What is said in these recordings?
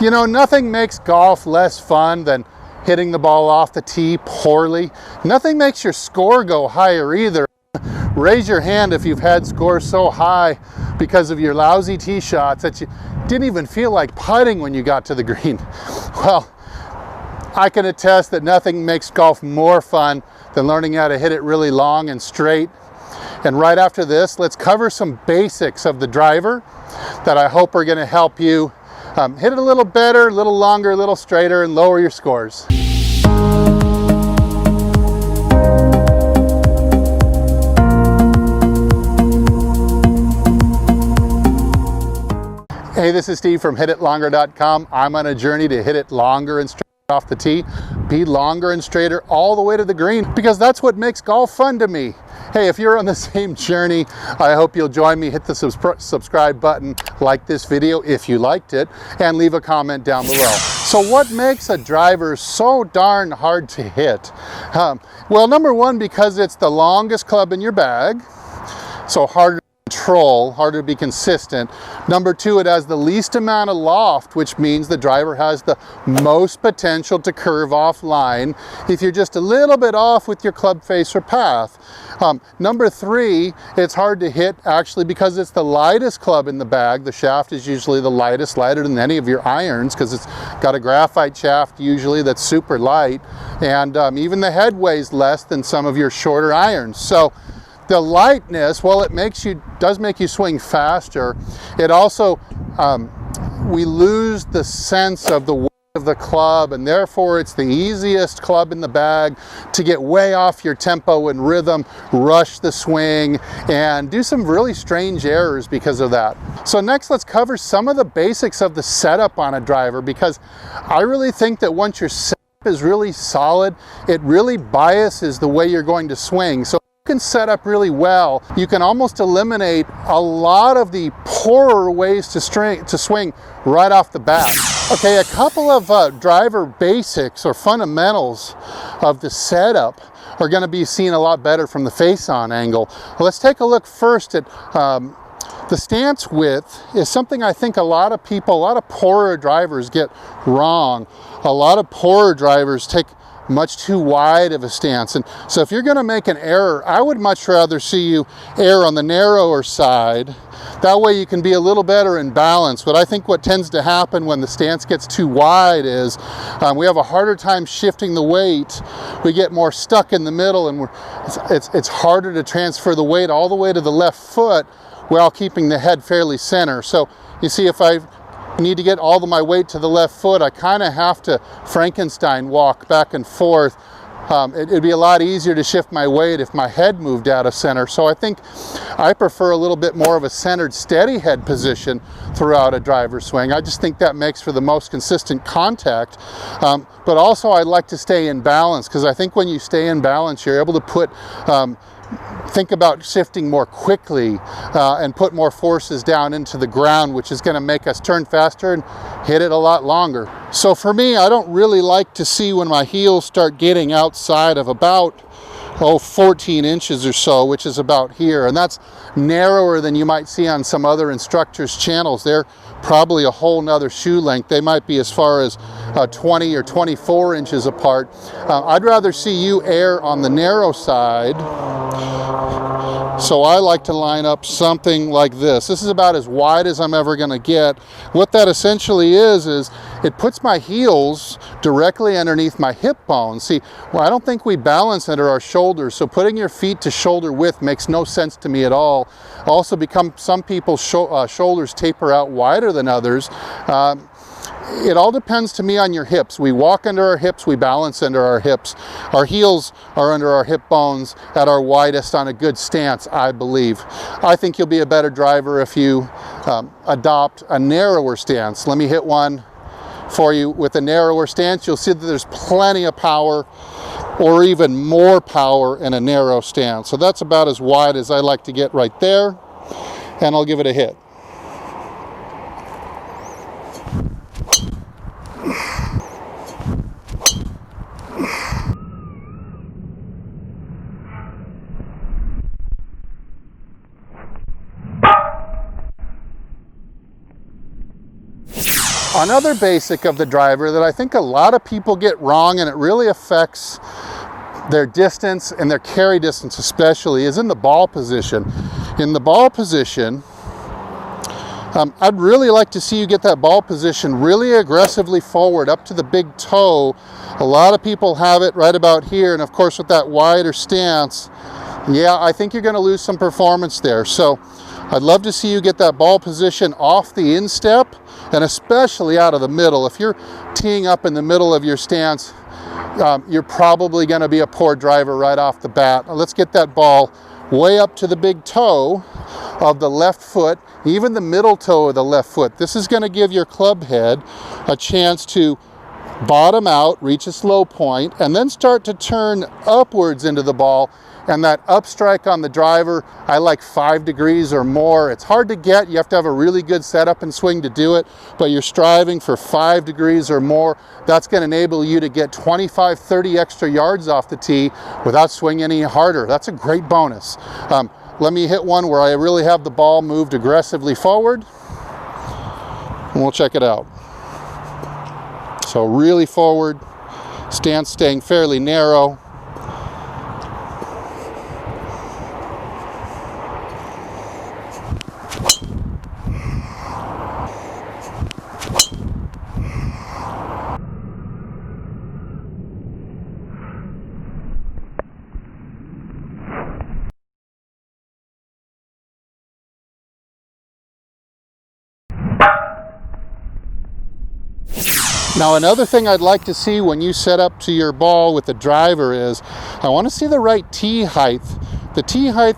You know, nothing makes golf less fun than hitting the ball off the tee poorly. Nothing makes your score go higher either. Raise your hand if you've had scores so high because of your lousy tee shots that you didn't even feel like putting when you got to the green. Well, I can attest that nothing makes golf more fun than learning how to hit it really long and straight. And right after this, let's cover some basics of the driver that I hope are going to help you hit it a little better, a little longer, a little straighter, and lower your scores. Hey, this is Steve from HitItLonger.com. I'm on a journey to hit it longer and straighter off the tee, be longer and straighter all the way to the green, because that's what makes golf fun to me. Hey, if you're on the same journey, I hope you'll join me. Hit the subscribe button, like this video if you liked it, and leave a comment down below. So what makes a driver so darn hard to hit? Well, number one, because it's the longest club in your bag, so harder to control, harder to be consistent. Number two, it has the least amount of loft, which means the driver has the most potential to curve offline if you're just a little bit off with your club face or path. Number three, it's hard to hit actually because it's the lightest club in the bag. The shaft is usually the lightest, lighter than any of your irons, because it's got a graphite shaft usually that's super light, and even the head weighs less than some of your shorter irons. So the lightness, well, it does make you swing faster. It also, we lose the sense of the weight of the club, and therefore it's the easiest club in the bag to get way off your tempo and rhythm, rush the swing, and do some really strange errors because of that. So next, let's cover some of the basics of the setup on a driver, because I really think that once your setup is really solid, it really biases the way you're going to swing. So can set up really well, you can almost eliminate a lot of the poorer ways to swing right off the bat. Okay, a couple of driver basics or fundamentals of the setup are going to be seen a lot better from the face-on angle. Well, let's take a look first at the stance width. Is something I think a lot of people, a lot of poorer drivers get wrong. A lot of poorer drivers take much too wide of a stance, and so if you're going to make an error, I would much rather see you err on the narrower side. That way you can be a little better in balance. But I think what tends to happen when the stance gets too wide is we have a harder time shifting the weight. We get more stuck in the middle, and it's harder to transfer the weight all the way to the left foot while keeping the head fairly center. So you see, if I need to get all of my weight to the left foot, I kind of have to Frankenstein walk back and forth. It'd be a lot easier to shift my weight if my head moved out of center. So I think I prefer a little bit more of a centered, steady head position throughout a driver swing. I just think that makes for the most consistent contact. But also I like to stay in balance, because I think when you stay in balance, you're able to think about shifting more quickly and put more forces down into the ground, which is going to make us turn faster and hit it a lot longer. So for me, I don't really like to see when my heels start getting outside of about 14 inches or so, which is about here, and that's narrower than you might see on some other instructors' channels. They're probably a whole nother shoe length. They might be as far as 20 or 24 inches apart. I'd rather see you err on the narrow side. So I like to line up something like this. This is about as wide as I'm ever going to get. What that essentially is it puts my heels directly underneath my hip bone. See, well, I don't think we balance under our shoulders, so putting your feet to shoulder width makes no sense to me at all. Also, some people's shoulders taper out wider than others. It all depends to me on your hips. We walk under our hips, we balance under our hips. Our heels are under our hip bones at our widest on a good stance, I believe. I think you'll be a better driver if you adopt a narrower stance. Let me hit one for you with a narrower stance. You'll see that there's plenty of power, or even more power, in a narrow stance. So that's about as wide as I like to get right there, and I'll give it a hit. Another basic of the driver that I think a lot of people get wrong, and it really affects their distance and their carry distance especially, is in the ball position. In the ball position, I'd really like to see you get that ball position really aggressively forward up to the big toe. A lot of people have it right about here, and of course with that wider stance, yeah, I think you're going to lose some performance there. So I'd love to see you get that ball position off the instep, and especially out of the middle. If you're teeing up in the middle of your stance, you're probably going to be a poor driver right off the bat. Now, let's get that ball way up to the big toe of the left foot, even the middle toe of the left foot. This is going to give your club head a chance to bottom out, reach a slow point, and then start to turn upwards into the ball. And that up strike on the driver, I like 5 degrees or more. It's hard to get. You have to have a really good setup and swing to do it, but you're striving for 5 degrees or more. That's going to enable you to get 25, 30 extra yards off the tee without swinging any harder. That's a great bonus. Let me hit one where I really have the ball moved aggressively forward, and we'll check it out. So really forward, stance staying fairly narrow. Now, another thing I'd like to see when you set up to your ball with the driver is I want to see the right tee height. The tee height,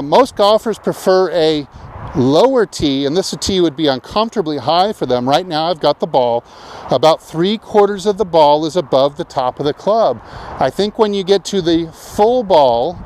most golfers prefer a lower tee, and this tee would be uncomfortably high for them. Right now I've got the ball about 3/4 of the ball is above the top of the club. I think when you get to the full ball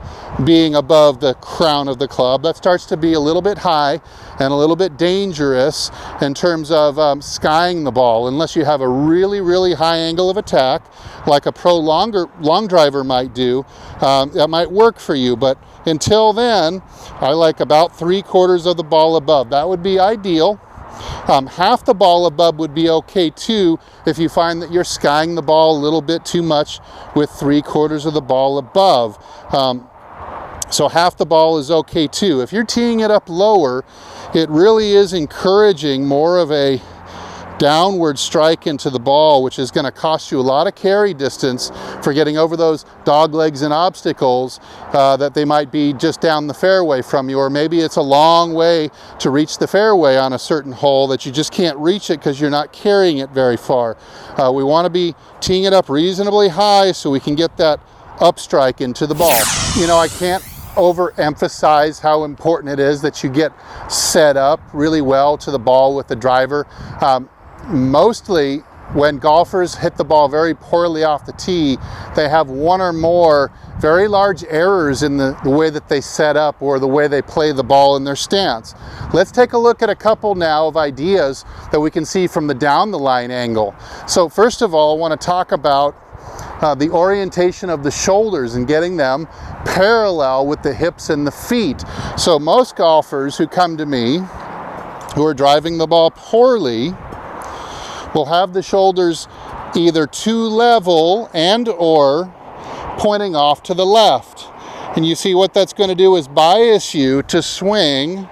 being above the crown of the club, that starts to be a little bit high and a little bit dangerous in terms of skying the ball, unless you have a really high angle of attack like a pro long driver might do. That might work for you, but until then I like about 3/4 of the ball above. That would be ideal. Half the ball above would be okay too if you find that you're skying the ball a little bit too much with 3/4 of the ball above. So half the ball is okay too. If you're teeing it up lower, it really is encouraging more of a downward strike into the ball, which is going to cost you a lot of carry distance for getting over those dog legs and obstacles that they might be just down the fairway from you, or maybe it's a long way to reach the fairway on a certain hole that you just can't reach it because you're not carrying it very far. We want to be teeing it up reasonably high so we can get that up strike into the ball. You know, I can't overemphasize how important it is that you get set up really well to the ball with the driver. Mostly when golfers hit the ball very poorly off the tee, they have one or more very large errors in the way that they set up or the way they play the ball in their stance. Let's take a look at a couple now of ideas that we can see from the down the line angle. So first of all, I want to talk about the orientation of the shoulders and getting them parallel with the hips and the feet. So most golfers who come to me who are driving the ball poorly will have the shoulders either too level and or pointing off to the left. And you see what that's going to do is bias you to swing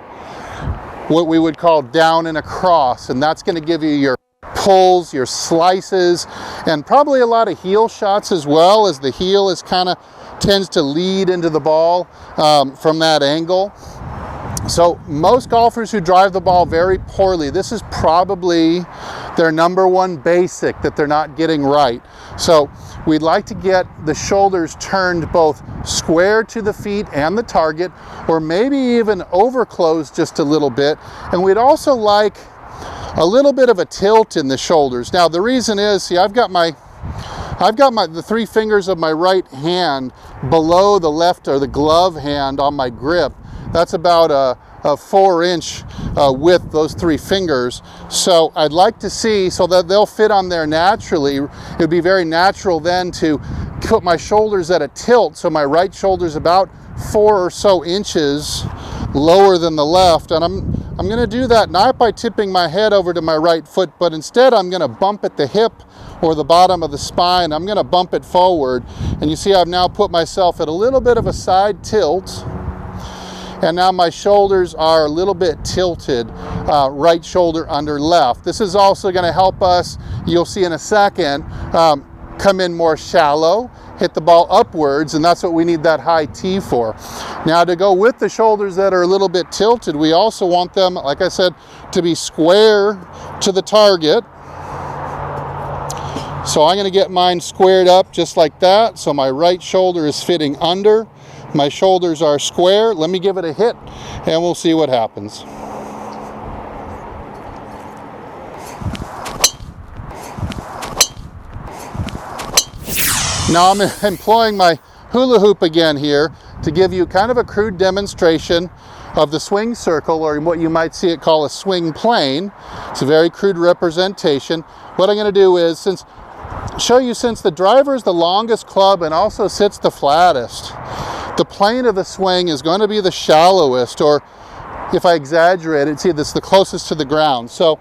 what we would call down and across, and that's going to give you your pulls, your slices, and probably a lot of heel shots as well, as the heel is kind of tends to lead into the ball from that angle. So most golfers who drive the ball very poorly, this is probably their number one basic that they're not getting right. So we'd like to get the shoulders turned both square to the feet and the target, or maybe even over closed just a little bit. And we'd also like a little bit of a tilt in the shoulders. Now the reason is, see, I've got the 3 fingers of my right hand below the left or the glove hand on my grip. That's about a 4-inch width, those 3 fingers. So I'd like to see, so that they'll fit on there naturally, it would be very natural then to put my shoulders at a tilt, so my right shoulder's about 4 or so inches lower than the left, and I'm I'm going to do that not by tipping my head over to my right foot, but instead I'm going to bump at the hip or the bottom of the spine. I'm going to bump it forward. And you see I've now put myself at a little bit of a side tilt. And now my shoulders are a little bit tilted, right shoulder under left. This is also going to help us, you'll see in a second, come in more shallow, hit the ball upwards, and that's what we need that high tee for. Now to go with the shoulders that are a little bit tilted, we also want them, like I said, to be square to the target. So I'm going to get mine squared up just like that. So my right shoulder is fitting under. My shoulders are square. Let me give it a hit and we'll see what happens. Now I'm employing my hula hoop again here to give you kind of a crude demonstration of the swing circle, or what you might see it call a swing plane. It's a very crude representation. What I'm going to do is show you, since the driver is the longest club and also sits the flattest, the plane of the swing is going to be the shallowest, or if I exaggerate it, see, this is the closest to the ground. So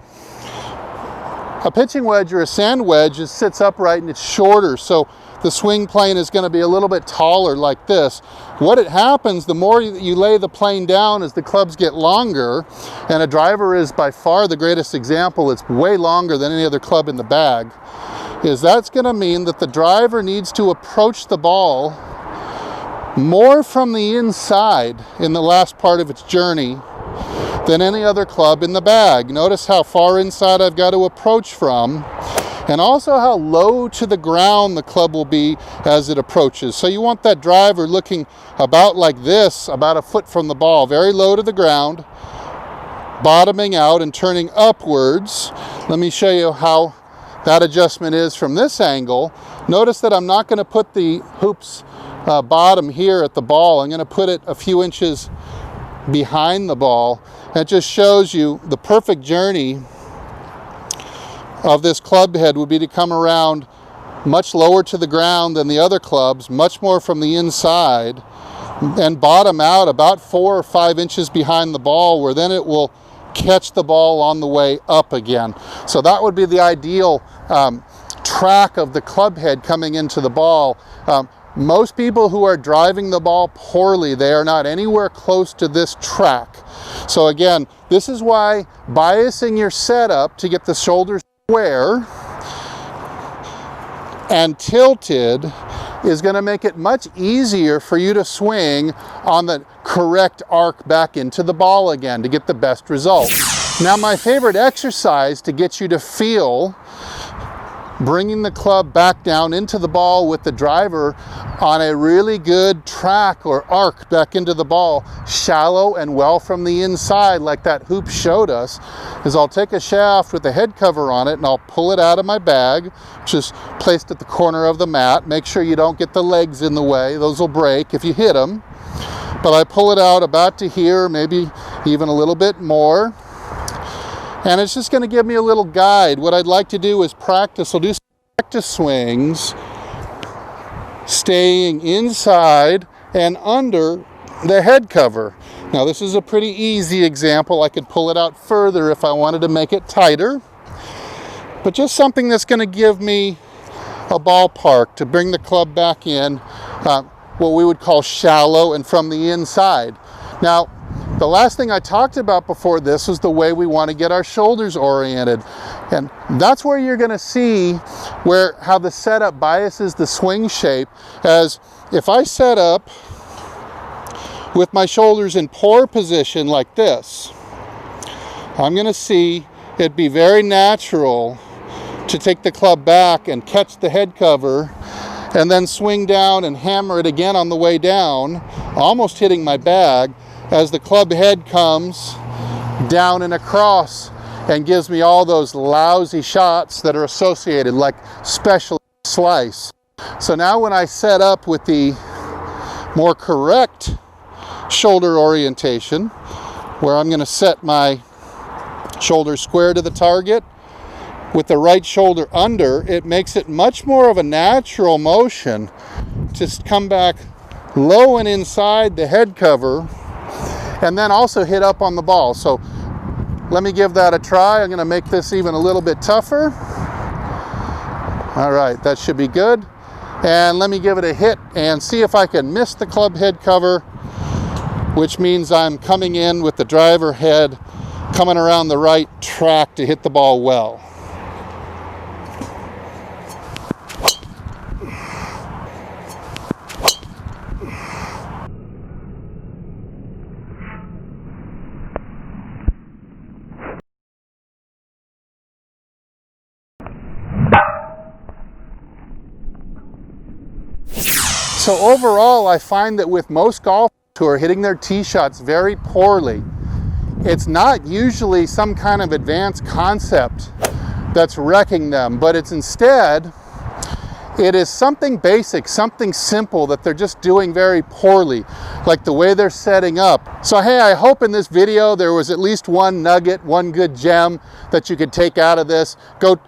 a pitching wedge or a sand wedge just sits upright and it's shorter. So the swing plane is going to be a little bit taller like this. What it happens, the more you lay the plane down as the clubs get longer, and a driver is by far the greatest example, it's way longer than any other club in the bag, is that's going to mean that the driver needs to approach the ball more from the inside in the last part of its journey than any other club in the bag. Notice how far inside I've got to approach from, and also how low to the ground the club will be as it approaches. So you want that driver looking about like this, about a foot from the ball, very low to the ground, bottoming out and turning upwards. Let me show you how that adjustment is from this angle. Notice that I'm not going to put the hoop's bottom here at the ball. I'm going to put it a few inches behind the ball. That just shows you the perfect journey of this club head would be to come around much lower to the ground than the other clubs, much more from the inside, and bottom out about 4 or 5 inches behind the ball, where then it will catch the ball on the way up again. So that would be the ideal track of the club head coming into the ball. Most people who are driving the ball poorly, they are not anywhere close to this track. So again, this is why biasing your setup to get the shoulders square and tilted is going to make it much easier for you to swing on the correct arc back into the ball again to get the best result. Now, my favorite exercise to get you to feel bringing the club back down into the ball with the driver on a really good track or arc back into the ball, shallow and well from the inside like that hoop showed us, is I'll take a shaft with a head cover on it and I'll pull it out of my bag, which is placed at the corner of the mat. Make sure you don't get the legs in the way. Those will break if you hit them. But I pull it out about to here, maybe even a little bit more. And it's just going to give me a little guide. What I'd like to do is practice. I'll do some practice swings, staying inside and under the head cover. Now, this is a pretty easy example. I could pull it out further if I wanted to make it tighter. But just something that's going to give me a ballpark to bring the club back in, what we would call shallow and from the inside. Now, the last thing I talked about before this was the way we want to get our shoulders oriented. And that's where you're going to see how the setup biases the swing shape. As if I set up with my shoulders in poor position like this, I'm going to see it be very natural to take the club back and catch the head cover and then swing down and hammer it again on the way down, almost hitting my bag, as the club head comes down and across and gives me all those lousy shots that are associated, like special slice. So now when I set up with the more correct shoulder orientation, where I'm going to set my shoulder square to the target with the right shoulder under, it makes it much more of a natural motion to come back low and inside the head cover, and then also hit up on the ball. So let me give that a try. I'm gonna make this even a little bit tougher. All right, that should be good. And let me give it a hit and see if I can miss the club head cover, which means I'm coming in with the driver head coming around the right track to hit the ball well. So overall, I find that with most golfers who are hitting their tee shots very poorly, it's not usually some kind of advanced concept that's wrecking them, but it's instead, it is something basic, something simple that they're just doing very poorly, like the way they're setting up. So hey, I hope in this video there was at least one nugget, one good gem that you could take out of this. Go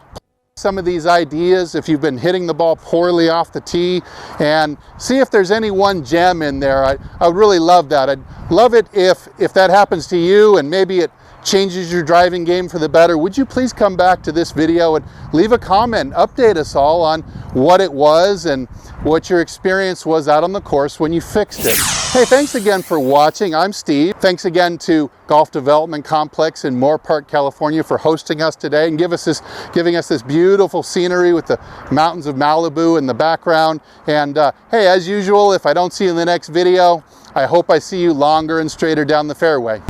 some of these ideas if you've been hitting the ball poorly off the tee, and see if there's any one gem in there. I would really love that. I'd love it if that happens to you and maybe it changes your driving game for the better. Would you please come back to this video and leave a comment, update us all on what it was and what your experience was out on the course when you fixed it. Hey, thanks again for watching. I'm Steve. Thanks again to Golf Development Complex in Moore Park, California for hosting us today and giving us this beautiful scenery with the mountains of Malibu in the background. And hey, as usual, if I don't see you in the next video, I hope I see you longer and straighter down the fairway.